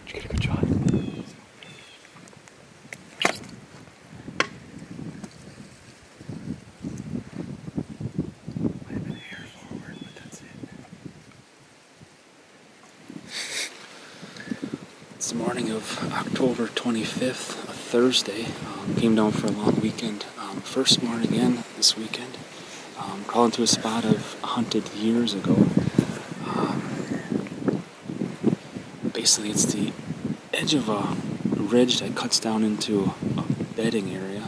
Did you get a good shot? It's the morning of October 25th, a Thursday. Came down for a long weekend. First morning again this weekend. Crawling to a spot I've hunted years ago. Basically, it's the edge of a ridge that cuts down into a bedding area,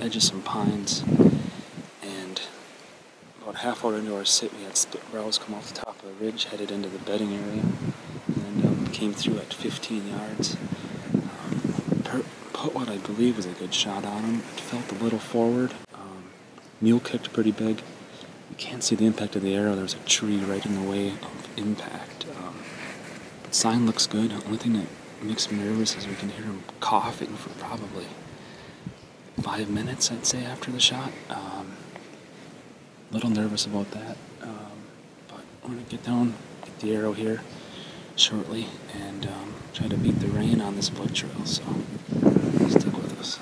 edge of some pines, and about half hour into our sit, we had split brows come off the top of the ridge, headed into the bedding area, and came through at 15 yards. Put what I believe was a good shot on him. It felt a little forward. Mule kicked pretty big. You can't see the impact of the arrow. There's a tree right in the way of impact. But sign looks good. The only thing that makes me nervous is we can hear him coughing for probably 5 minutes, I'd say, after the shot. A little nervous about that. But I'm going to get down, get the arrow here shortly, and try to beat the rain on this blood trail. So stick with us.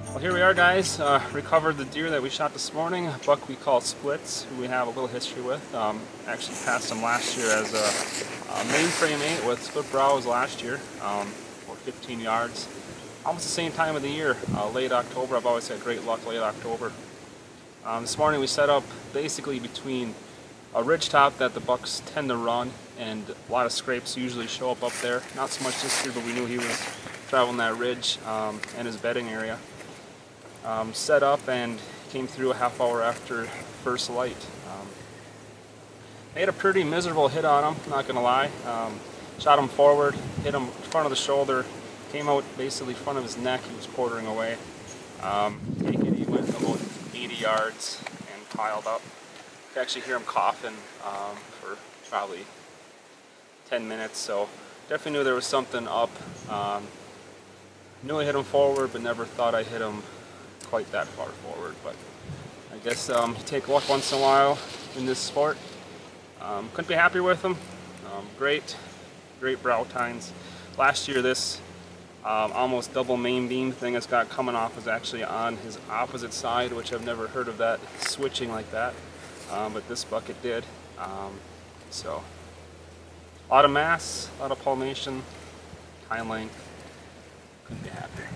Well, here we are, guys. Recovered the deer that we shot this morning, a buck we call Splits, who we have a little history with. Actually passed him last year as a mainframe 8 with split brows last year, or 15 yards. Almost the same time of the year, late October. I've always had great luck late October. This morning we set up basically between a ridge top that the bucks tend to run, and a lot of scrapes usually show up there. Not so much this year, but we knew he was traveling that ridge and his bedding area. Set up and came through a half hour after first light. Made a pretty miserable hit on him, not gonna lie. Shot him forward, hit him in front of the shoulder, came out basically front of his neck. He was quartering away. He went about 80 yards and piled up. You could actually hear him coughing for probably 10 minutes, so definitely knew there was something up. Knew I hit him forward, but never thought I hit him quite that far forward. But I guess you take luck once in a while in this sport. Couldn't be happier with him. Great brow tines. Last year this almost double main beam thing that's got coming off is actually on his opposite side, which I've never heard of that switching like that, but this bucket did. So a lot of mass, a lot of palmation, tine length. Couldn't be happier.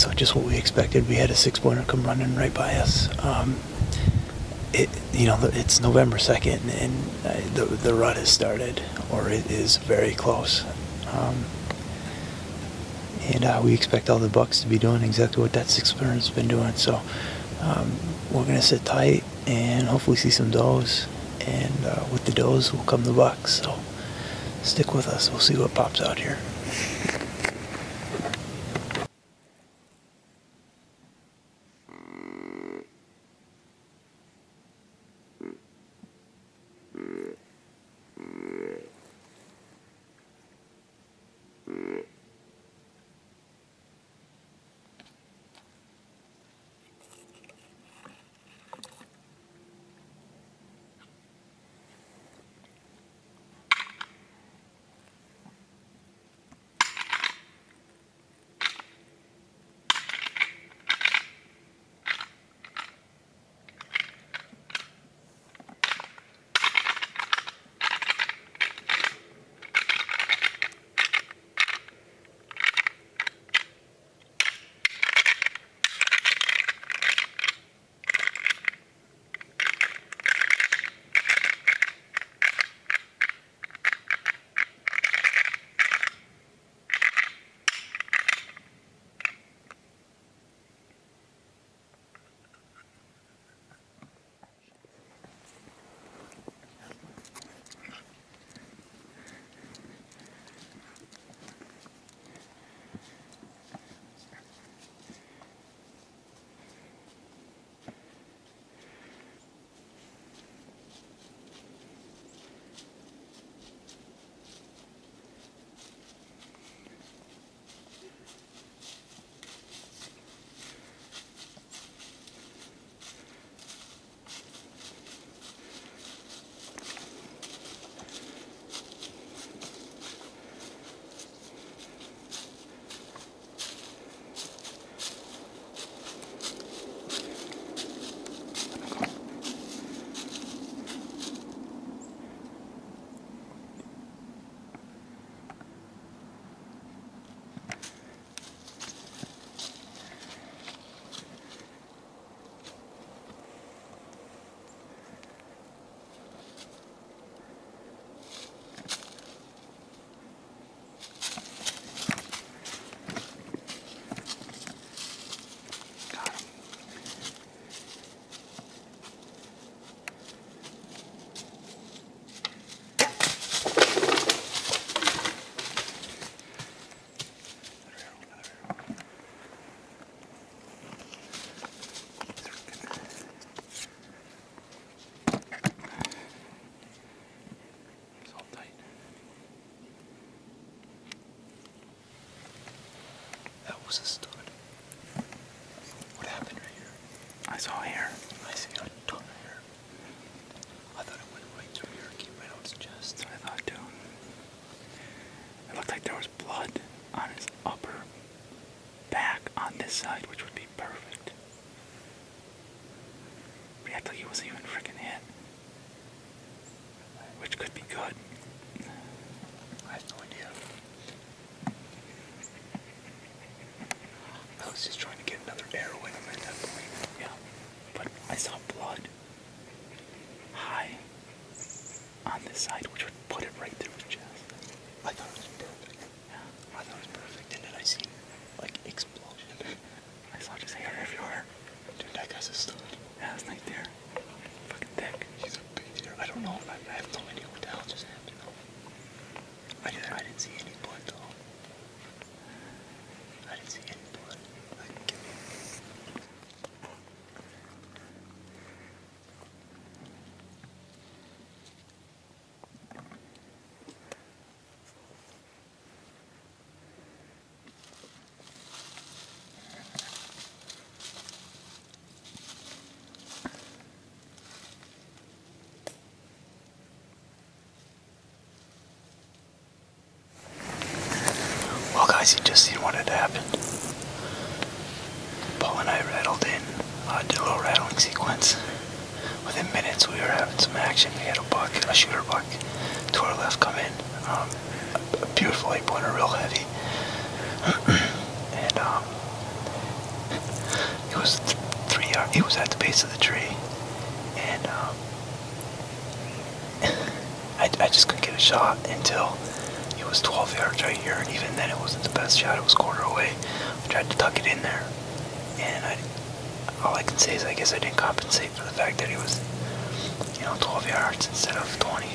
So just what we expected. We had a 6-pointer come running right by us. It's November 2nd, and the rut has started, or it is very close. And we expect all the bucks to be doing exactly what that 6-pointer has been doing. So we're gonna sit tight and hopefully see some does. And with the does will come the bucks. So stick with us. We'll see what pops out here. Was a stud. What happened right here? I saw hair. I see a ton of hair. I thought it went right through here, came right out his chest. That's what I thought too. It looked like there was blood on his upper back on this side, which would be perfect. But he acted like he wasn't even freaking hit, which could be good. I have no idea. I was just trying to get another arrow in him at that point. Yeah, but I saw blood high on this side, which would put it right through his chest. I thought it was perfect. Yeah, I thought it was perfect, and then I seen like explosion. I saw just hair everywhere. Dude, that guy's a stud. Yeah, it's right there. Fucking thick. He's a big deer. I don't know. I have no idea what the hell just happened. I didn't see any blood though. I didn't see any blood. Like, give me. Well, guys, you just seen what had happened. Paul and I rattled in, did a little rattling sequence. Within minutes, we were having some action. We had a shooter buck to our left come in. A beautiful 8-pointer, real heavy. And he was at the base of the tree, and I just couldn't get a shot until it was 12 yards right here, and even then it wasn't the best shot. It was quarter away. I tried to tuck it in there, and all I can say is I guess I didn't compensate for the fact that he was, 12 yards instead of 20.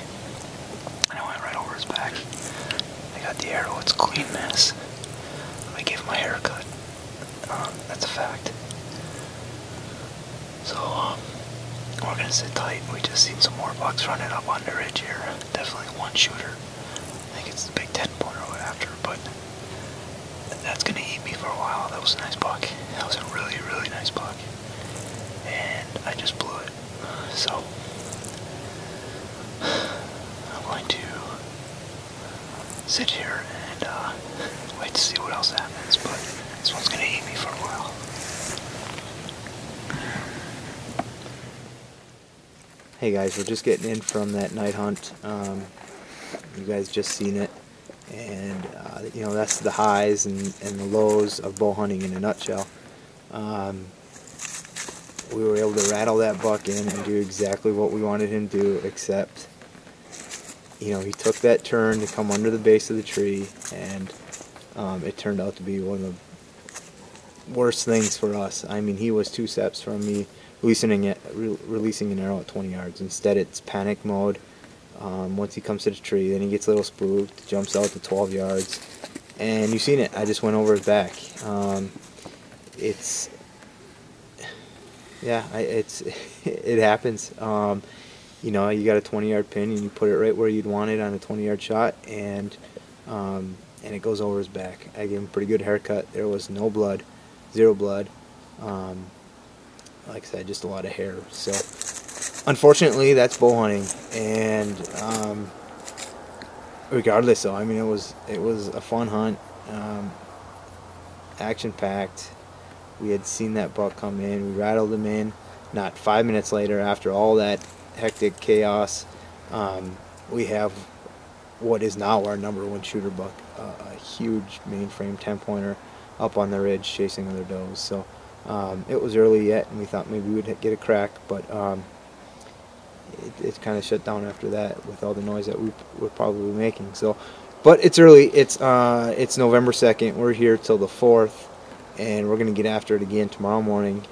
And I went right over his back. I got the arrow. It's a clean mess. I gave him a haircut. That's a fact. So, we're going to sit tight. We just seen some more bucks running up on the ridge here. Definitely one shooter. I think it's the big 10-pointer we're after, but that's going to eat me for a while. That was a nice buck. That was a really, really nice buck. And I just blew it. So, I'm going to sit here and wait to see what else happens, but this one's going to eat me for a while. Hey guys, we're just getting in from that night hunt. You guys just seen it, and that's the highs and the lows of bow hunting in a nutshell. We were able to rattle that buck in and do exactly what we wanted him to do, except he took that turn to come under the base of the tree, and it turned out to be one of the worst things for us. I mean, he was 2 steps from me releasing an arrow at 20 yards. Instead, it's panic mode. Once he comes to the tree, then he gets a little spooked, jumps out to 12 yards, and you've seen it. I just went over his back. It happens. You got a 20-yard pin and you put it right where you'd want it on a 20-yard shot, and it goes over his back. I gave him a pretty good haircut. There was no blood, 0 blood. Like I said, just a lot of hair. So, unfortunately, that's bow hunting. And regardless, though, I mean, it was a fun hunt, action-packed. We had seen that buck come in. We rattled him in. Not 5 minutes later, after all that hectic chaos, we have what is now our #1 shooter buck, a huge mainframe 10-pointer up on the ridge chasing other does. So. It was early yet, and we thought maybe we'd get a crack, but it kind of shut down after that with all the noise that we were probably making. So, but it's early. It's November 2nd. We're here till the 4th, and we're gonna get after it again tomorrow morning.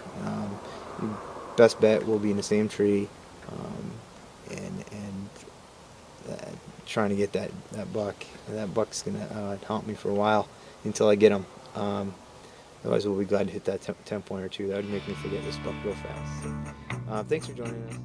Best bet we'll be in the same tree, and trying to get that buck. And that buck's gonna haunt me for a while until I get him. Otherwise, we'll be glad to hit that 10-pointer too. That would make me forget this buck real fast. So, thanks for joining us.